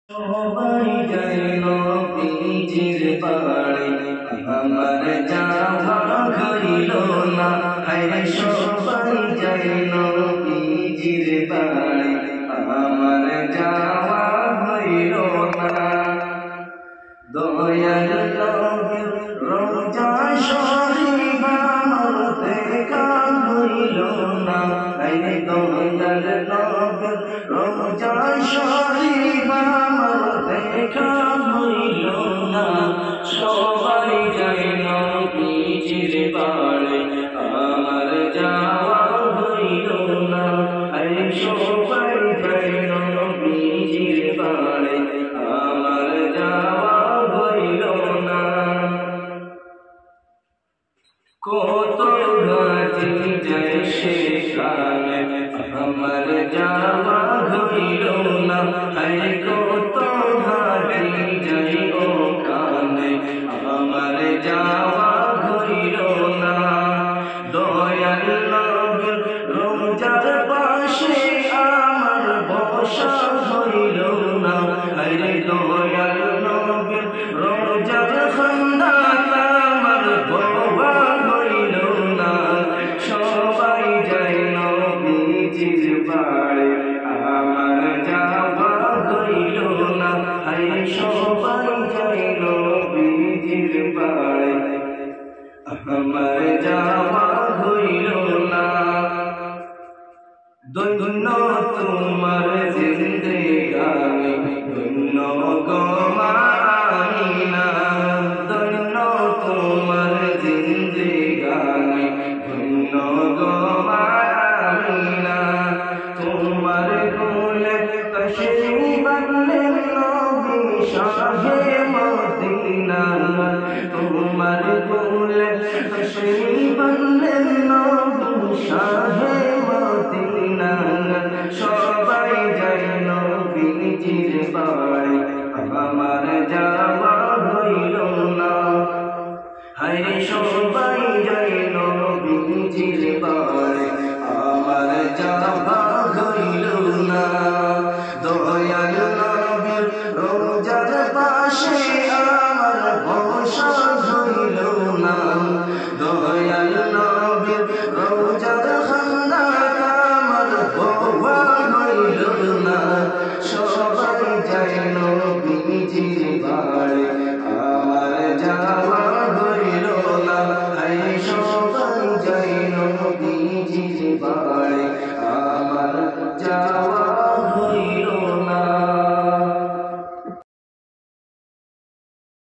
সবাই যায় নবীজির বাড়ি, আমার যাওয়া হইল না। হায় সবাই যায় নবীজির বাড়ি, আমার যাওয়া হইল না। দয়াল নবীর রওজা শরীফ আমার দেখা হইল না। হায় দয়াল নবীর রওজা শরীফ আমার দেখা হইল না। সবাই যায় নবীজির বাড়ি, আমার যাওয়া হইল না। হায় সবাই যায় নবীজির বাড়ি, আমার যাওয়া হইল না। কত গাছি যায় সেখানে, আমার যাওয়া হইল না। হায় কত গাছি যায় ওখানে, আমার যাওয়া হইল না। দয়াল নবীর রওজার পাশে আমার বসা হইল না। হায় দয়াল নবীর রওজার খান্দাতে আমার বওয়া হইল না। সবাই যায় নবীজির বাড়ি, আমার যাওয়া হইল না। হায় সবাই যায় নবীজির বাড়ি, আমার যাওয়া হইল না। ধন্য তোমার জিন্দেগানি, ধন্য গো মা আমিনা। ধন্য তোমার জিন্দেগানি, ধন্য গো মা আমিনা। তোমার কোলে তশরিফ আনলেন নবী শাহে মদিনা। তোমার কোলে তশরিফ আনলেন নবী শাহে মদিনা। সবাই যায় নবীজির বাড়ি, আমার যাওয়া হইল না। হায় সবাই যায় নবীজির বাড়ি, আমার যাওয়া